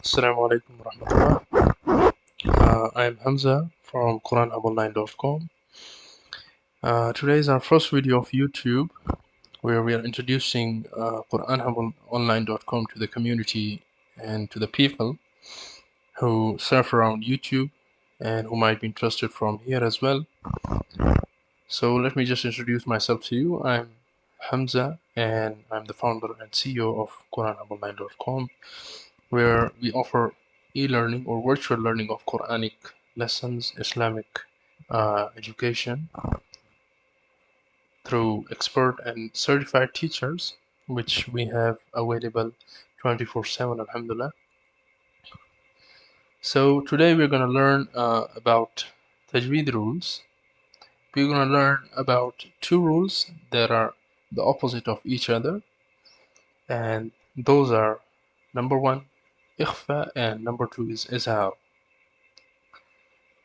Assalamu alaikum warahmatullah. I am Hamza from QuranHubOnline.com. Today is our first video of YouTube where we are introducing QuranHubOnline.com to the community and to the people who surf around YouTube and who might be interested from here as well. So let me just introduce myself to you. I'm Hamza and I'm the founder and CEO of QuranHubOnline.com, where we offer e-learning or virtual learning of Quranic lessons, Islamic education through expert and certified teachers, which we have available 24/7, alhamdulillah. So today we're going to learn about Tajweed rules. We're going to learn about two rules that are the opposite of each other, and those are number one, ikhfa, and number two is izhar.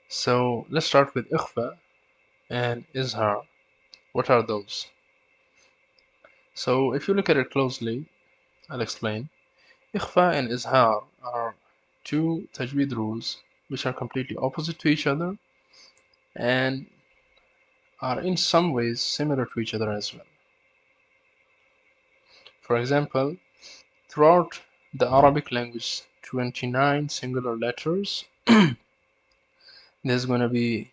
So let's start with ikhfa and izhar. What are those? So if you look at it closely, I'll explain. Ikhfa and izhar are two tajweed rules which are completely opposite to each other and are in some ways similar to each other as well. For example, throughout the Arabic language, 29 singular letters, there's going to be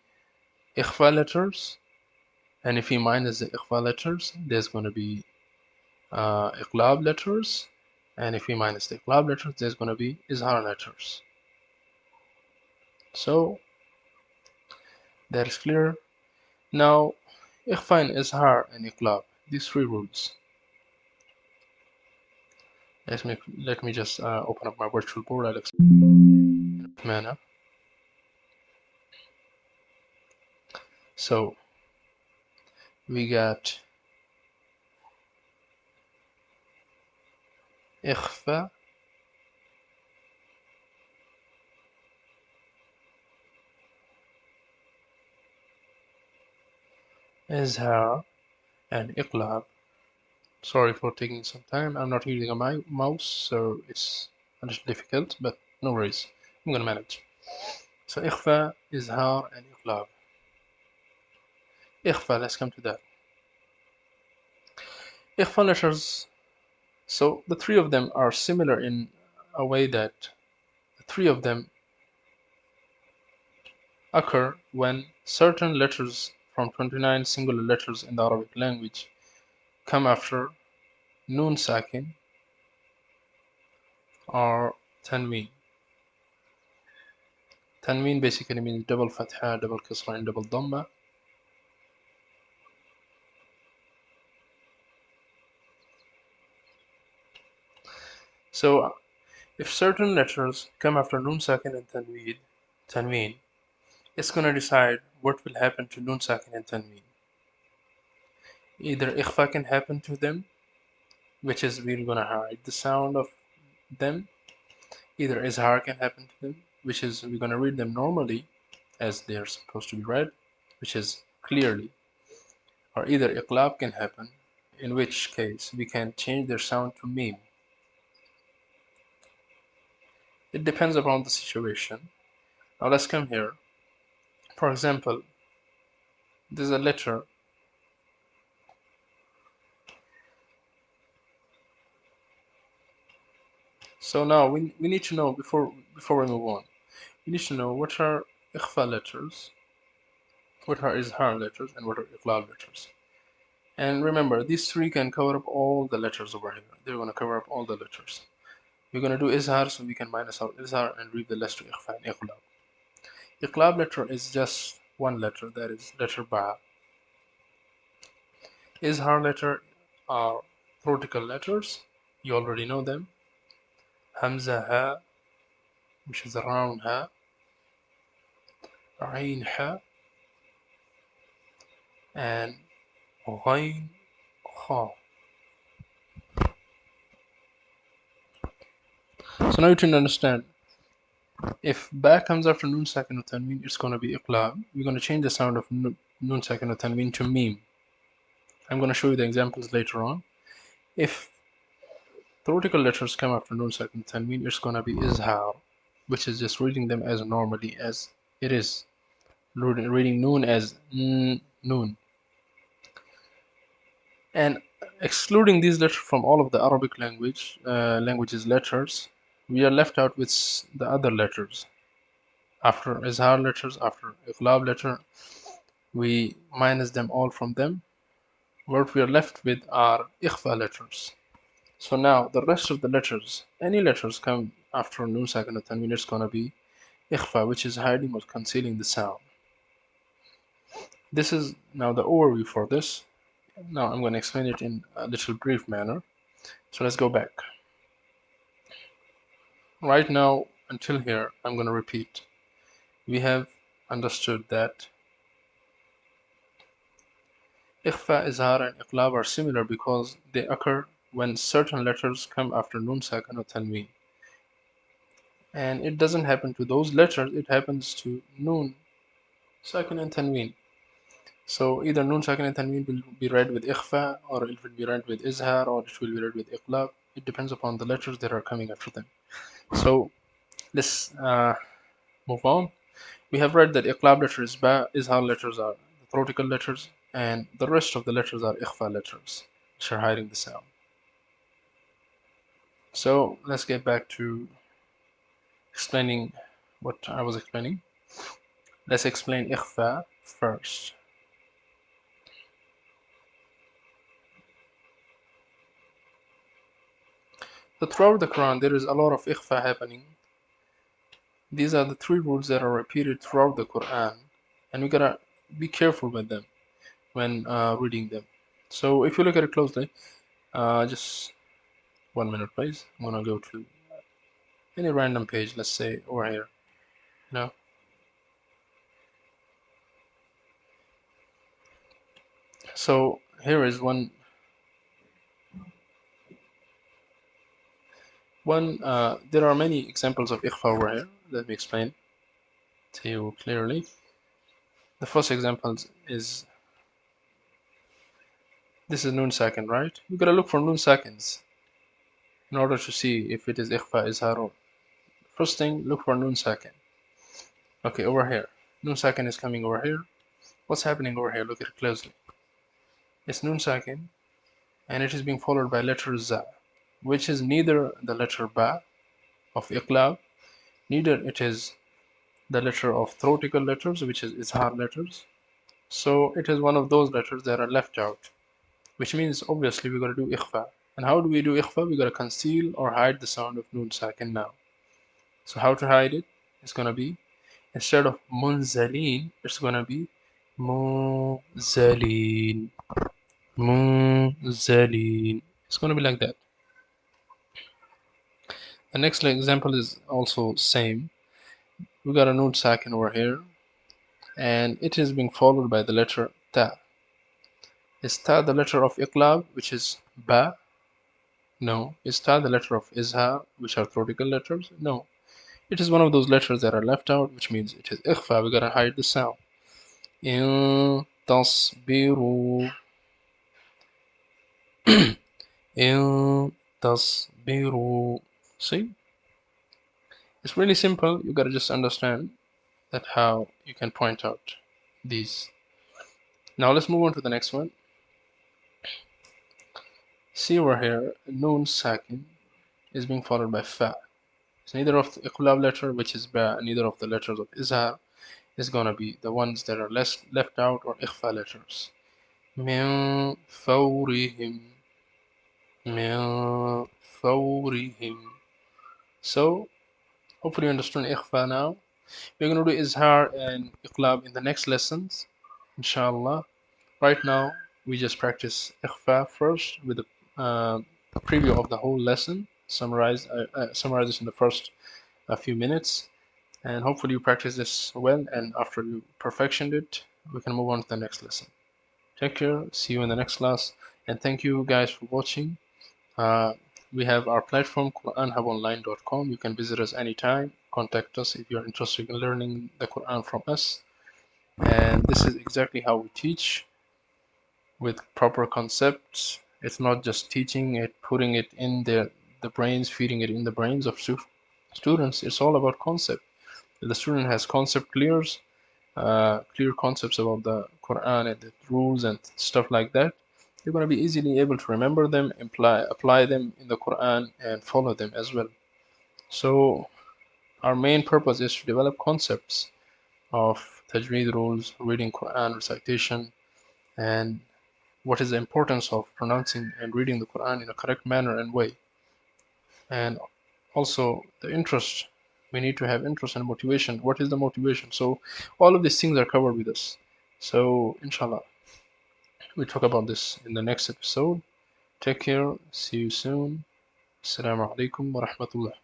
ikhfa letters, and if we minus the ikhfa letters, there's going to be iqlab letters, and if we minus the iqlab letters, there's going to be izhar letters. So that is clear. Now, ikhfa and izhar and iqlab, these three rules. Let me just open up my virtual board. I'll explain in a manner. So we got ikhfa, izhar, and iqlab. Sorry for taking some time. I'm not using a mouse, so it's a little difficult, but no worries. I'm gonna manage. So ikhfa, izhar, and iqlab. Ikhfa, let's come to that. Ikhfa letters, so the three of them are similar in a way that the three of them occur when certain letters from 29 singular letters in the Arabic language come after noon sakin or tanween. Tanween basically means double fatha, double kasra, and double dhamma. So if certain letters come after noon sakin and tanween, it's going to decide what will happen to noon sakin and tanween. Either ikhfa can happen to them, which is we're going to hide the sound of them. Either izhar can happen to them, which is we're going to read them normally as they're supposed to be read, which is clearly. Or either iqlab can happen, in which case we can change their sound to meme. It depends upon the situation. Now let's come here. For example, there's a letter. So now we need to know before we move on. We need to know what are ikhfa letters, what are izhar letters, and what are iqlab letters. And remember, these three can cover up all the letters over here. They're going to cover up all the letters. We're going to do izhar, so we can minus out izhar and read the rest to ikhfa and iqlab. Iqlab letter is just one letter, that is letter ba. Izhar letter are vertical letters. You already know them. Hamza ha, which is a round ha. Ain ha, and ghain ha. So now you can understand, if ba comes after noon sakin or tanween, it's going to be iqlab. We're going to change the sound of noon sakin or tanween to meme. I'm going to show you the examples later on. If theoretical letters come after noon sakin tanween, it's gonna be izhar, which is just reading them as normally as it is. Reading noon as noon. And excluding these letters from all of the Arabic languages letters, we are left out with the other letters. After izhar letters, after iqlab letter, we minus them all from them. What we are left with are ikhfa letters. So now the rest of the letters, any letters come after noon sakin or tanween, it's gonna be ikhfa, which is hiding or concealing the sound. This is now the overview for this. Now I'm going to explain it in a little brief manner. So let's go back. Right now, until here, I'm going to repeat. We have understood that ikhfa, izhar, and iqlab are similar because they occur when certain letters come after noon sakin or tanween. And it doesn't happen to those letters, it happens to noon sakin and tanween. So either noon sakin and tanween will be read with ikhfa, or it will be read with izhar, or it will be read with iqlab. It depends upon the letters that are coming after them. So let's move on. We have read that iqlab letter is ba, izhar letters are the theoretical letters, and the rest of the letters are ikhfa letters, which are hiding the sound. So let's get back to explaining what I was explaining. Let's explain ikhfa first. So throughout the Quran, there is a lot of ikhfa happening. These are the 3 rules that are repeated throughout the Quran, and we gotta be careful with them when reading them. So if you look at it closely, just 1 minute please. I'm gonna go to any random page, let's say over here. No. So here is one there are many examples of ikhfa over here. Let me explain to you clearly. The first example is this is noon sakin, right? You gotta look for noon sakins in order to see if it is ikhfa, izhar, or first thing, look for noon sakin. Okay, over here. Noon sakin is coming over here. What's happening over here? Look at it closely. It's noon sakin, and it is being followed by letter za, which is neither the letter ba of iqlab, neither it is the letter of theoretical letters, which is izhar letters. So it is one of those letters that are left out, which means obviously we gotta do ikhfa. And how do we do ikhfa? We gotta conceal or hide the sound of noon sakin now. So how to hide it? It's gonna be, instead of munzalin, it's gonna be munzalin. Munzalin. It's gonna be like that. The next example is also same. We got a noon sakin over here, and it is being followed by the letter ta. Is ta the letter of iqlab, which is ba? No. Is ta the letter of izhar, which are theoretical letters? No. It is one of those letters that are left out, which means it is ikhfa. We gotta hide the sound. In tasbiru. In tasbiru. See? It's really simple. You gotta just understand that how you can point out these. Now let's move on to the next one. See over here, noon sakin is being followed by fa. It's neither of the iqlab letter, which is ba, neither of the letters of izhar is gonna be the ones that are left out, or ikhfa letters. Min fawrihim. Min fawrihim. So hopefully you understand ikhfa now. We're gonna do izhar and iqlab in the next lessons, inshallah. Right now we just practice ikhfa first with a preview of the whole lesson, summarize this in the first few minutes, and hopefully you practice this well, and after you perfectioned it, we can move on to the next lesson. Take care, see you in the next class, and thank you guys for watching. We have our platform, QuranHubOnline.com. You can visit us anytime, contact us if you're interested in learning the Quran from us. And this is exactly how we teach, with proper concepts. It's not just teaching it, putting it in the the brains, feeding it in the brains of students. It's all about concept. If the student has clear concepts about the Quran and the rules and stuff like that, you're going to be easily able to remember them, apply them in the Quran, and follow them as well. So our main purpose is to develop concepts of tajweed rules, reading Quran, recitation, and what is the importance of pronouncing and reading the Quran in a correct manner and way. And also the interest. We need to have interest and motivation. What is the motivation? So all of these things are covered with us. So inshallah, we talk about this in the next episode. Take care. See you soon. Assalamu alaikum wa rahmatullah.